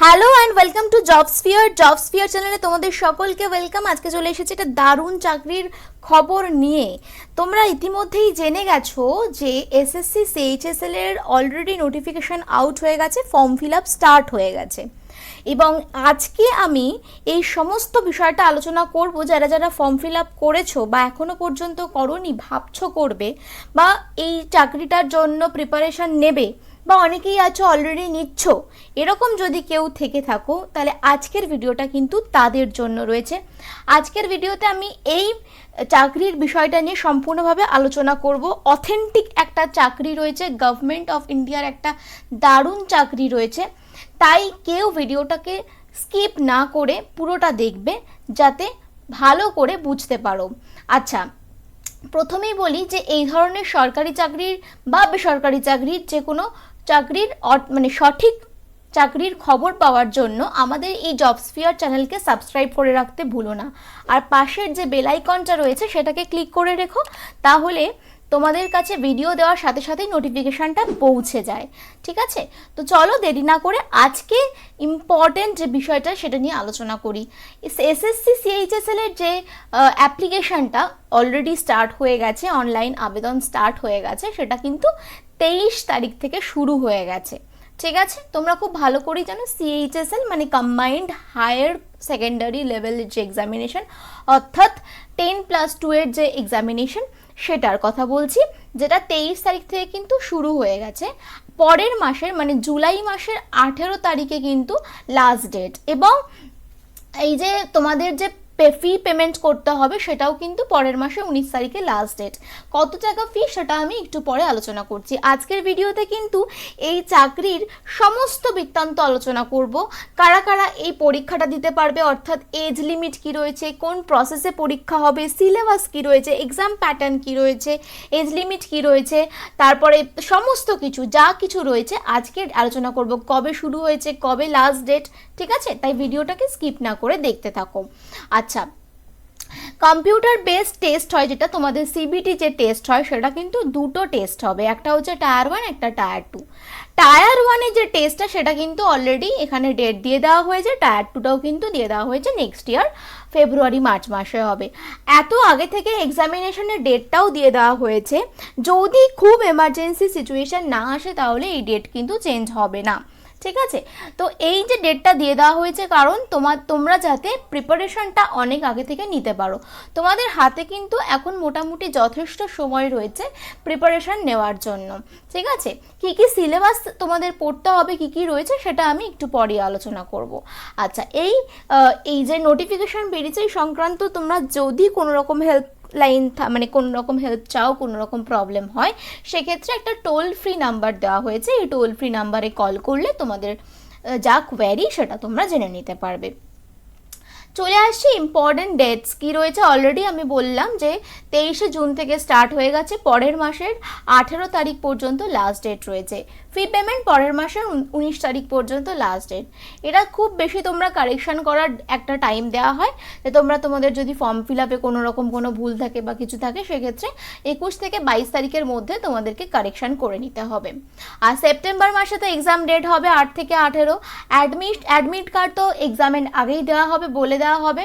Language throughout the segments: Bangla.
হ্যালো অ্যান্ড ওয়েলকাম টু জবসফিয়ার চ্যানেলে তোমাদের সকলকে ওয়েলকাম। আজকে চলে এসেছে একটা দারুণ চাকরির খবর নিয়ে। তোমরা ইতিমধ্যেই জেনে গেছো যে এসএসসি সিএইচএসএল এর অলরেডি নোটিফিকেশন আউট হয়ে গেছে, ফর্ম ফিল আপ স্টার্ট হয়ে গেছে এবং আজকে আমি এই সমস্ত বিষয়টা আলোচনা করব। যারা যারা ফর্ম ফিল আপ করেছো বা এখনও পর্যন্ত করোনি, ভাবছো করবে বা এই চাকরিটার জন্য প্রিপারেশন নেবে বা অনেকেই আছো অলরেডি নিচ্ছ, এরকম যদি কেউ থেকে থাকো তাহলে আজকের ভিডিওটা কিন্তু তাদের জন্য রয়েছে। আজকের ভিডিওতে আমি এই চাকরির বিষয়টা নিয়ে সম্পূর্ণভাবে আলোচনা করব। অথেন্টিক একটা চাকরি রয়েছে, গভর্নমেন্ট অফ ইন্ডিয়ার একটা দারুণ চাকরি রয়েছে, তাই কেউ ভিডিওটাকে স্কিপ না করে পুরোটা দেখবে যাতে ভালো করে বুঝতে পারো। আচ্ছা, প্রথমেই বলি যে এই ধরনের সরকারি চাকরির বা বেসরকারি চাকরির যে কোনো চাকরির মানে সঠিক চাকরির খবর পাওয়ার জন্য আমাদের এই জবসফিয়ার চ্যানেলকে সাবস্ক্রাইব করে রাখতে ভুলো না। আর পাশের যে বেল আইকনটা রয়েছে সেটাকে ক্লিক করে রেখো, তাহলে তোমাদের কাছে ভিডিও দেওয়ার সাথে সাথেই নোটিফিকেশানটা পৌঁছে যায়। ঠিক আছে, তো চলো দেরি না করে আজকে ইম্পর্টেন্ট যে বিষয়টা সেটা নিয়ে আলোচনা করি। এসএসসি সিএইচএসএল এর যে অ্যাপ্লিকেশানটা অলরেডি স্টার্ট হয়ে গেছে, অনলাইন আবেদন স্টার্ট হয়ে গেছে, সেটা কিন্তু 23 তারিখ থেকে শুরু হয়ে গেছে। ঠিক আছে, তোমরা খুব ভালো করেই জানো সিএইচএসএল মানে কম্বাইন্ড হায়ার সেকেন্ডারি লেভেলের যে এক্সামিনেশন, অর্থাৎ 10+2 এর যে এক্সামিনেশন সেটার কথা বলছি, যেটা 23 তারিখ থেকে কিন্তু শুরু হয়ে গেছে। পরের মাসের মানে জুলাই মাসের 18 তারিখে কিন্তু লাস্ট ডেট, এবং এই যে তোমাদের যে ফি পেমেন্ট করতে হবে সেটাও কিন্তু পরের মাসে 19 তারিখে লাস্ট ডেট। কত টাকা ফি সেটা আমি একটু পরে আলোচনা করছি। আজকের ভিডিওতে কিন্তু এই চাকরির সমস্ত বৃত্তান্ত আলোচনা করব। কারা কারা এই পরীক্ষাটা দিতে পারবে, অর্থাৎ এজ লিমিট কি রয়েছে, কোন প্রসেসে পরীক্ষা হবে, সিলেবাস কি রয়েছে, এক্সাম প্যাটার্ন কি রয়েছে, এজ লিমিট কি রয়েছে, তারপরে সমস্ত কিছু যা কিছু রয়েছে আজকে আলোচনা করব। কবে শুরু হয়েছে, কবে লাস্ট ডেট, ঠিক আছে? তাই ভিডিওটাকে স্কিপ না করে দেখতে থাকো। আচ্ছা, কম্পিউটার বেসড টেস্ট হয়, যেটা তোমাদের সিবিটি যে টেস্ট হয় সেটা কিন্তু দুটো টেস্ট হবে, একটা হচ্ছে টায়ার 1, একটা টায়ার 2। টায়ার 1-এর যে টেস্টটা সেটা কিন্তু অলরেডি এখানে ডেট দিয়ে দেওয়া হয়েছে, টায়ার 2টাও কিন্তু দিয়ে দেওয়া হয়েছে নেক্সট ইয়ার ফেব্রুয়ারি মার্চ মাসে হবে। এত আগে থেকে এক্সামিনেশনের ডেটটাও দিয়ে দেওয়া হয়েছে, যদি খুব এমার্জেন্সি সিচুয়েশন না আসে তাহলে এই ডেট কিন্তু চেঞ্জ হবে না। ঠিক আছে, তো এই যে ডেটটা দিয়ে দেওয়া হয়েছে কারণ তোমরা যাতে প্রিপারেশনটা অনেক আগে থেকে নিতে পারো। তোমাদের হাতে কিন্তু এখন মোটামুটি যথেষ্ট সময় রয়েছে প্রিপারেশন নেওয়ার জন্য। ঠিক আছে, কি কি সিলেবাস তোমাদের পড়তে হবে, কি কি রয়েছে সেটা আমি একটু পরে আলোচনা করব। আচ্ছা, এই যে নোটিফিকেশন বেরিয়েছে এই সংক্রান্ত তোমরা যদি কোনো রকম হেল্প লাইন মানে কোনো রকম হেল্প চাও, কোনো রকম প্রবলেম হয়, সেক্ষেত্রে একটা টোল ফ্রি নাম্বার দেওয়া হয়েছে। এই টোল ফ্রি নাম্বারে কল করলে তোমাদের যা কোয়ারি সেটা তোমরা জেনে নিতে পারবে। চলে আসছি ইম্পর্টেন্ট ডেটস কি রয়েছে। অলরেডি আমি বললাম যে 23শে জুন থেকে স্টার্ট হয়ে গেছে, পরের মাসের 18 তারিখ পর্যন্ত লাস্ট ডেট রয়েছে। ফি পেমেন্ট পরের মাসের 19 তারিখ পর্যন্ত লাস্ট ডেট। এটা খুব বেশি তোমরা কারেকশন করার একটা টাইম দেওয়া হয়, যে তোমাদের যদি ফর্ম ফিল আপে কোনো রকম কোনো ভুল থাকে বা কিছু থাকে সেক্ষেত্রে 21 থেকে 22 তারিখের মধ্যে তোমাদেরকে কারেকশন করে নিতে হবে। আর সেপ্টেম্বর মাসে তো এক্সাম ডেট হবে 8 থেকে 18। অ্যাডমিট কার্ড তো এক্সামের আগেই দেওয়া হবে, বলে দেওয়া হবে,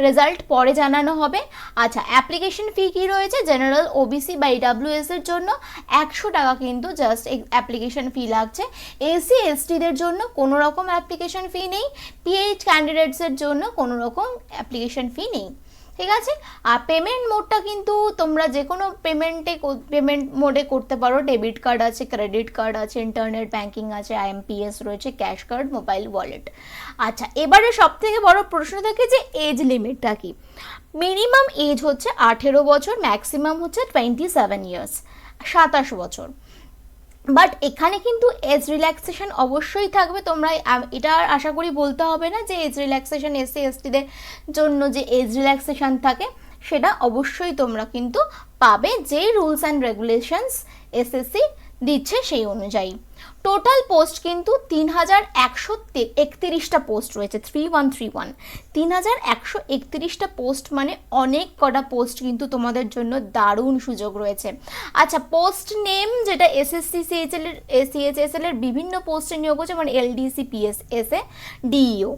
রেজাল্ট পরে জানানো হবে। আচ্ছা, অ্যাপ্লিকেশন ফি কি রয়েছে, জেনারেল, ওবিসি বা ইডাব্লিউএস এর জন্য 100 টাকা কিন্তু জাস্ট অ্যাপ্লিকেশন ফি লাগছে। এসসি এসটিদের জন্য কোনো রকম অ্যাপ্লিকেশন ফি নেই, পিএইচ ক্যান্ডিডেটসের জন্য কোনো রকম অ্যাপ্লিকেশন ফি নেই। ঠিক আছে, আর পেমেন্ট মোডটা কিন্তু তোমরা যে কোনো পেমেন্ট মোডে করতে পারো। ডেবিট কার্ড আছে, ক্রেডিট কার্ড আছে, ইন্টারনেট ব্যাঙ্কিং আছে, আইএমপিএস রয়েছে, ক্যাশ কার্ড, মোবাইল ওয়ালেট। আচ্ছা, এবারে সব থেকে বড় প্রশ্ন থাকে যে এজ লিমিটটা কি। মিনিমাম এজ হচ্ছে 18 বছর, ম্যাক্সিমাম হচ্ছে 27 ইয়ার্স, 27 বছর। বাট এখানে কিন্তু এজ রিল্যাক্সেশন অবশ্যই থাকবে। তোমরা এটা আশা করি বলতে হবে না যে এজ রিল্যাক্সেশন এসসি এসটিদের জন্য যে এজ রিল্যাক্সেশন থাকে সেটা অবশ্যই তোমরা কিন্তু পাবে, যে রুলস অ্যান্ড রেগুলেশনস এসএসসি দিচ্ছে সেই অনুযায়ী। টোটাল পোস্ট কিন্তু 3131টা পোস্ট রয়েছে, 3131, 3131টা পোস্ট মানে অনেক কটা পোস্ট কিন্তু তোমাদের জন্য দারুণ সুযোগ রয়েছে। আচ্ছা, পোস্ট নেম যেটা এসএসসি সিএইচএসএল এর বিভিন্ন পোস্টে নিয়োগ হচ্ছে, মানে এলডিসি, পিএসএসএ, ডিইও।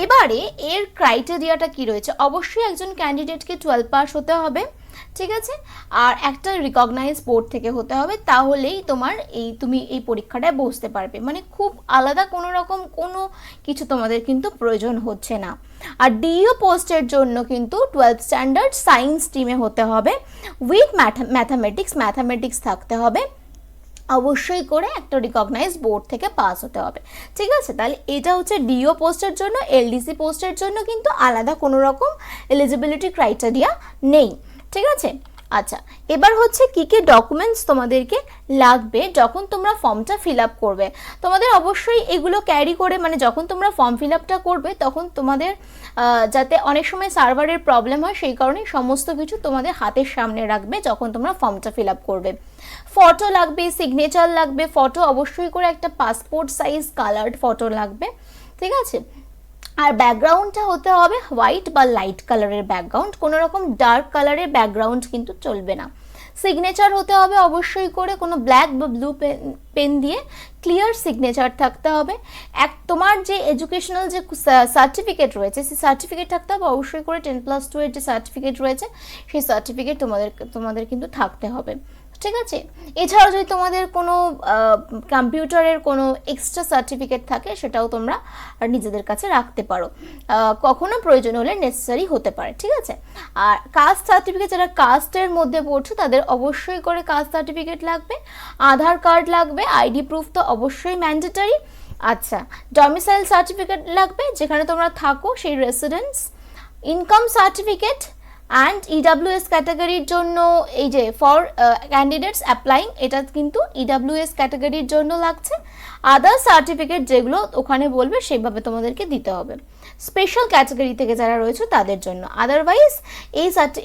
এবারে এর ক্রাইটেরিয়াটা কি রয়েছে, অবশ্যই একজন ক্যান্ডিডেটকে 12 পাস হতে হবে, ঠিক আছে, আর একটা রিকগনাইজ বোর্ড থেকে হতে হবে, তাহলেই তুমি এই পরীক্ষাটায় বসতে পারবে। মানে খুব আলাদা কোনো রকম কোনো কিছু তোমাদের কিন্তু প্রয়োজন হচ্ছে না। আর ডিইও পোস্টের জন্য কিন্তু 12th স্ট্যান্ডার্ড সায়েন্স স্ট্রিমে হতে হবে, উইথ ম্যাথামেটিক্স থাকতে হবে, অবশ্যই করে একটা রিকগনাইজ বোর্ড থেকে পাস হতে হবে, ঠিক আছে। তাহলে এটা হচ্ছে ডিও পোস্টের জন্য। এলডিসি পোস্টের জন্য কিন্তু আলাদা কোনো রকম এলিজিবিলিটি ক্রাইটেরিয়া নেই, ঠিক আছে। আচ্ছা, এবার হচ্ছে কী কী ডকুমেন্টস তোমাদেরকে লাগবে যখন তোমরা ফর্মটা ফিল আপ করবে। তোমাদের অবশ্যই এগুলো ক্যারি করে, মানে যখন তোমরা ফর্ম ফিল আপটা করবে তখন তোমাদের যাতে অনেক সময় সার্ভারের প্রবলেম হয়, সেই কারণে সমস্ত কিছু তোমাদের হাতের সামনে রাখবে যখন তোমরা ফর্মটা ফিল আপ করবে। ফটো লাগবে, সিগনেচার লাগবে, ফটো অবশ্যই করে একটা পাসপোর্ট সাইজ কালার্ড ফটো লাগবে, ঠিক আছে। আর ব্যাকগ্রাউন্ডটা হতে হবে হোয়াইট বা লাইট কালারের ব্যাকগ্রাউন্ড, কোনো রকম ডার্ক কালারের ব্যাকগ্রাউন্ড কিন্তু চলবে না। সিগনেচার হতে হবে অবশ্যই করে কোনো ব্ল্যাক বা ব্লু পেন দিয়ে ক্লিয়ার সিগনেচার থাকতে হবে। তোমার যে এডুকেশনাল যে সার্টিফিকেট রয়েছে সেই সার্টিফিকেট থাকতে হবে অবশ্যই করে, 10+2 এর যে সার্টিফিকেট রয়েছে সেই সার্টিফিকেট তোমাদের কিন্তু থাকতে হবে, ঠিক আছে। এছাড়াও যদি তোমাদের কোনো কম্পিউটারের কোনো এক্সট্রা সার্টিফিকেট থাকে সেটাও তোমরা নিজেদের কাছে রাখতে পারো, কখনো প্রয়োজন হলে নেসেসারি হতে পারে, ঠিক আছে। আর কাস্ট সার্টিফিকেট, যারা কাস্টের মধ্যে পড়ছো তাদের অবশ্যই করে কাস্ট সার্টিফিকেট লাগবে, আধার কার্ড লাগবে, আইডি প্রুফ তো অবশ্যই ম্যান্ডেটরি। আচ্ছা, ডমিসাইল সার্টিফিকেট লাগবে, যেখানে তোমরা থাকো সেই residence, income certificate, and EWS ক্যাটাগরির জন্য এই যে ফর ক্যান্ডিডেটস অ্যাপ্লাইং, এটা কিন্তু ইডাব্লিউএস ক্যাটাগরির জন্য লাগছে। আদার সার্টিফিকেট যেগুলো ওখানে বলবে সেভাবে তোমাদেরকে দিতে হবে, স্পেশাল ক্যাটাগরি থেকে যারা রয়েছে তাদের জন্য। আদারওয়াইজ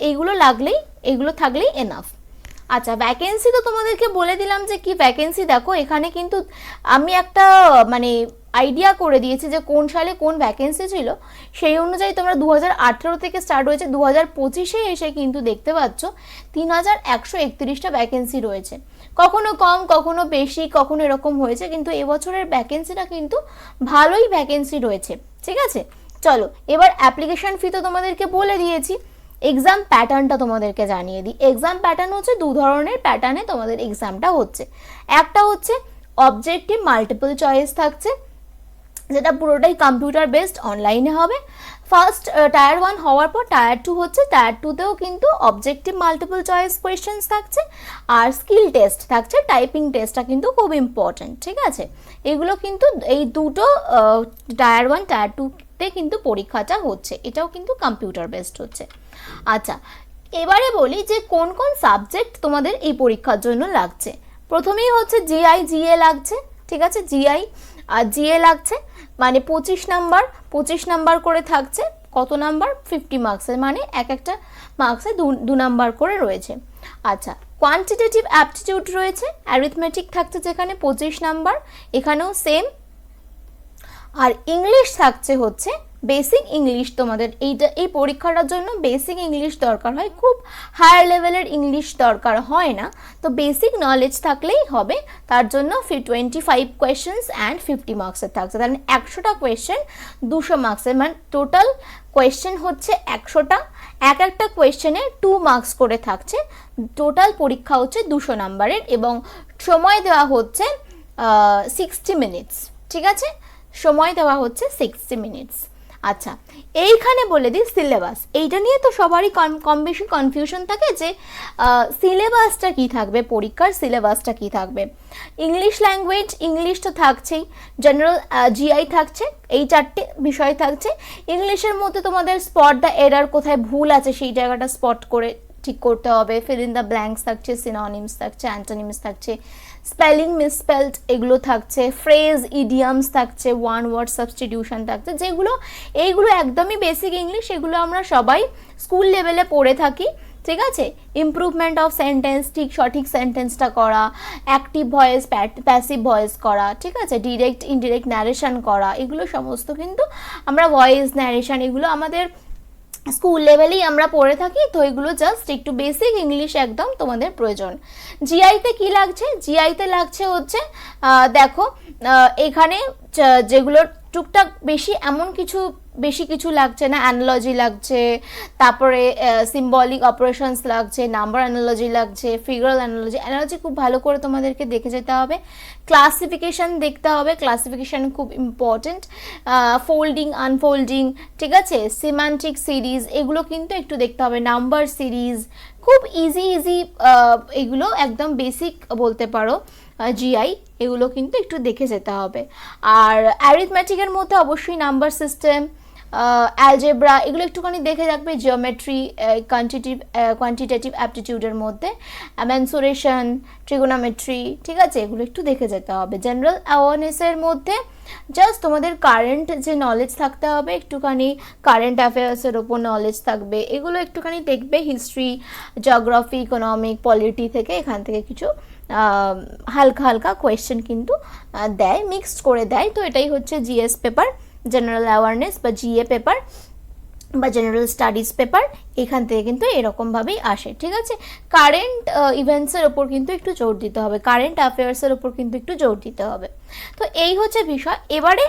এইগুলো থাকলেই এনাফ। আচ্ছা, ভ্যাকেন্সি তো তোমাদেরকে বলে দিলাম যে কি ভ্যাকেন্সি। দেখো এখানে কিন্তু আমি একটা মানে আইডিয়া করে দিয়েছি যে কোন সালে কোন ভ্যাকেন্সি ছিল, সেই অনুযায়ী তোমরা 2018 থেকে স্টার্ট হয়েছে, 2025-এ এসে কিন্তু দেখতে পাচ্ছ 3131টা ভ্যাকেন্সি রয়েছে। কখনো কম, কখনো বেশি, কখনো এরকম হয়েছে, কিন্তু এবছরের ভ্যাকেন্সিটা কিন্তু ভালোই ভ্যাকেন্সি রয়েছে, ঠিক আছে। চলো এবার অ্যাপ্লিকেশন ফি তো তোমাদেরকে বলে দিয়েছি, এক্সাম প্যাটার্নটা তোমাদেরকে জানিয়ে দিই। এক্সাম প্যাটার্ন হচ্ছে 2 ধরনের প্যাটার্নে তোমাদের এক্সামটা হচ্ছে। একটা হচ্ছে অবজেক্টিভ মাল্টিপল চয়েস থাকছে, যেটা পুরোটাই কম্পিউটার বেসড, অনলাইনে হবে। ফার্স্ট টায়ার 1 হওয়ার পর টায়ার 2 হচ্ছে, টায়ার 2তেও কিন্তু অবজেক্টিভ মাল্টিপল চয়েস কোয়েশ্চেন্স থাকছে, আর স্কিল টেস্ট থাকছে, টাইপিং টেস্টটা কিন্তু খুব ইম্পর্টেন্ট, ঠিক আছে। এগুলো কিন্তু এই দুটো টায়ার 1 টায়ার 2তে কিন্তু পরীক্ষাটা হচ্ছে, এটাও কিন্তু কম্পিউটার বেসড হচ্ছে। আচ্ছা, এবারে বলি যে কোন কোন সাবজেক্ট তোমাদের এই পরীক্ষার জন্য লাগছে। প্রথমেই হচ্ছে জিএ লাগছে, ঠিক আছে, জিএ লাগছে, মানে 25 নাম্বার করে থাকছে। কত নাম্বার? 50 মার্কসের, মানে একটা মার্কসে 2 নাম্বার করে রয়েছে। আচ্ছা, কোয়ান্টিটেটিভ অ্যাপটিটিউড রয়েছে, অ্যারিথমেটিক থাকছে যেখানে 25 নাম্বার, এখানেও সেম। আর ইংলিশ থাকছে হচ্ছে বেসিক ইংলিশ। তোমাদের এই পরীক্ষাটার জন্য বেসিক ইংলিশ দরকার হয়, খুব হায়ার লেভেলের ইংলিশ দরকার হয় না, তো বেসিক নলেজ থাকলেই হবে। তার জন্য 25 কোয়েশ্চেন্স অ্যান্ড 50 মার্কসের থাকছে, তাহলে 100টা কোয়েশ্চেন 200 মার্কসের, মানে টোটাল কোয়েশ্চেন হচ্ছে 100টা, একটা কোয়েশ্চেনে 2 মার্কস করে থাকছে। টোটাল পরীক্ষা হচ্ছে 200 নাম্বারের, এবং সময় দেওয়া হচ্ছে 60 মিনিটস, ঠিক আছে, সময় দেওয়া হচ্ছে 60 মিনিটস। আচ্ছা, এইখানে বলে দিই সিলেবাস, এইটা নিয়ে তো সবারই কম বেশি কনফিউশন থাকে যে সিলেবাসটা কি থাকবে, পরীক্ষার সিলেবাসটা কি থাকবে। ইংলিশ ল্যাঙ্গুয়েজ, ইংলিশ তো থাকছেই, জেনারেল জিআই থাকছে, এই 4টে বিষয় থাকছে। ইংলিশের মধ্যে তোমাদের স্পট দ্য এরার, কোথায় ভুল আছে সেই জায়গাটা স্পট করে ঠিক করতে হবে। ফিল ইন দ্য ব্ল্যাঙ্কস থাকছে, সিনোনিমস থাকছে, অ্যান্টোনিমস থাকছে, স্পেলিং মিসস্পেলড এগুলো থাকছে, ফ্রেজ ইডিয়ামস থাকছে, ওয়ান ওয়ার্ড সাবস্টিটিউশন থাকছে, এইগুলো একদমই বেসিক ইংলিশ, এগুলো আমরা সবাই স্কুল লেভেলে পড়ে থাকি, ঠিক আছে, ইমপ্রুভমেন্ট অফ সেন্টেন্স, ঠিক সঠিক সেন্টেন্সটা করা, অ্যাক্টিভ ভয়েস, প্যাসিভ ভয়েস করা, ঠিক আছে, ডিরেক্ট ইনডিরেক্ট ন্যারেশন করা, এগুলো সমস্ত কিন্তু আমরা ভয়েস ন্যারেশন এগুলো আমাদের স্কুল লেভেলেই আমরা পড়ে থাকি। তো এগুলো জাস্ট একটু বেসিক ইংলিশ একদম তোমাদের প্রয়োজন। জিআইতে কি লাগছে? জিআইতে লাগছে হচ্ছে দেখো এখানে যেগুলো টুকটাক বেশি কিছু লাগছে না, অ্যানালজি লাগছে, তারপরে সিম্বলিক অপারেশনস লাগছে, নাম্বার অ্যানালজি লাগছে, ফিগারাল অ্যানালজি খুব ভালো করে তোমাদেরকে দেখে যেতে হবে। ক্লাসিফিকেশন দেখতে হবে, ক্লাসিফিকেশন খুব ইম্পর্টেন্ট, ফোল্ডিং আনফোল্ডিং, ঠিক আছে, সিম্যান্টিক সিরিজ এগুলো কিন্তু একটু দেখতে হবে, নাম্বার সিরিজ, খুব ইজি এগুলো একদম বেসিক বলতে পারো জিআই, এগুলো কিন্তু একটু দেখে যেতে হবে। আর অ্যারিথমেটিকের মধ্যে অবশ্যই নাম্বার সিস্টেম, অ্যালজেব্রা এগুলো একটুখানি দেখে রাখবে, জিওমেট্রি, কোয়ান্টিটেটিভ অ্যাপটিটিউডের মধ্যে মেনসুরেশন, ট্রিগোনোমেট্রি, ঠিক আছে, এগুলো একটু দেখে যেতে হবে। জেনারেল অ্যাওয়ারনেসের মধ্যে জাস্ট তোমাদের কারেন্ট যে নলেজ থাকতে হবে, একটুখানি কারেন্ট অ্যাফেয়ার্সের ওপর নলেজ থাকবে, এগুলো একটুখানি দেখবে, হিস্ট্রি, জিওগ্রাফি, ইকোনমিক, পলিটি থেকে এখান থেকে কিছু হালকা কোয়েশ্চেন কিন্তু দেয়, মিক্সড করে দেয়। তো এটাই হচ্ছে জিএস পেপার, জেনারেল অ্যাওয়ারনেস বা জিএ পেপার বা জেনারেল স্টাডিজ পেপার, এখান থেকে কিন্তু এরকমভাবেই আসে, ঠিক আছে। কারেন্ট ইভেন্টসের ওপর কিন্তু একটু জোর দিতে হবে, কারেন্ট অ্যাফেয়ার্সের ওপর কিন্তু একটু জোর দিতে হবে। তো এই হচ্ছে বিষয়। এবারে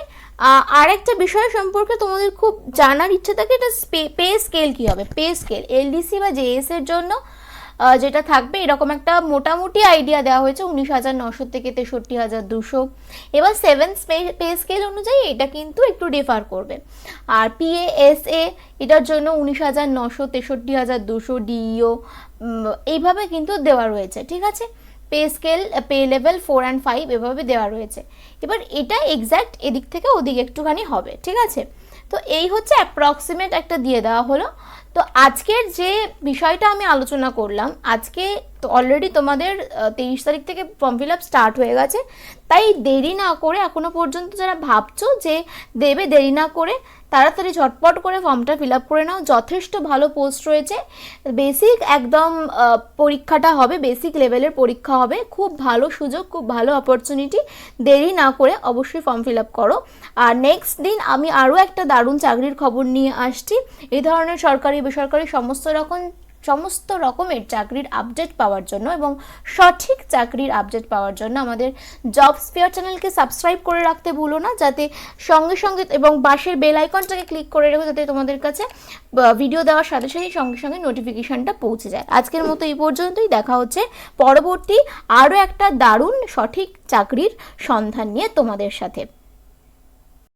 আরেকটা বিষয় সম্পর্কে তোমাদের খুব জানার ইচ্ছা থাকে, এটা পে স্কেল কী হবে। পে স্কেল এলডিসি বা জেএস এর জন্য যেটা থাকবে এরকম একটা মোটামুটি আইডিয়া দেওয়া হয়েছে, 19,900 থেকে 63,200। এবার 7 পে স্কেল অনুযায়ী এটা কিন্তু একটু ডিফার করবে। আর পিএএসএ এটার জন্য 19,900, 63,200, ডিইও এইভাবে কিন্তু দেওয়া রয়েছে, ঠিক আছে। Pay scale, pay level 4 and 5 এভাবে দেওয়া রয়েছে। এবার এটা এক্স্যাক্ট এদিক থেকে ওদিক একটুখানি হবে, ঠিক আছে। তো এই হচ্ছে অ্যাপ্রক্সিমেট একটা দিয়ে দেওয়া হলো। তো আজকের যে বিষয়টা আমি আলোচনা করলাম, আজকে তো অলরেডি তোমাদের 23 তারিখ থেকে ফর্ম ফিল আপ স্টার্ট হয়ে গেছে, তাই দেরি না করে এখনো পর্যন্ত যারা ভাবছো যে দেবে, দেরি না করে তাড়াতাড়ি ঝটপট করে ফর্মটা ফিল আপ করে নাও। যথেষ্ট ভালো পোস্ট রয়েছে, বেসিক একদম পরীক্ষাটা হবে, বেসিক লেভেলের পরীক্ষা হবে, খুব ভালো সুযোগ, খুব ভালো অপরচুনিটি। দেরি না করে অবশ্যই ফর্ম ফিল আপ করো। আর নেক্সট দিন আমি আরও একটা দারুণ চাকরির খবর নিয়ে আসছি। এই ধরনের সরকারি বেসরকারি সমস্ত রকমের চাকরির আপডেট পাওয়ার জন্য এবং সঠিক চাকরির আপডেট পাওয়ার জন্য আমাদের জবস ফেয়ার চ্যানেলকে সাবস্ক্রাইব করে রাখতে ভুলো না, যাতে সঙ্গে সঙ্গে এবং পাশের বেল আইকনটাকে ক্লিক করে রেখো, যাতে তোমাদের কাছে ভিডিও দেওয়ার সাথে সাথে সঙ্গে সঙ্গে নোটিফিকেশনটা পৌঁছে যায়। আজকের মতো এই পর্যন্তই, দেখা হচ্ছে পরবর্তী আরও একটা দারুণ সঠিক চাকরির সন্ধান নিয়ে তোমাদের সাথে।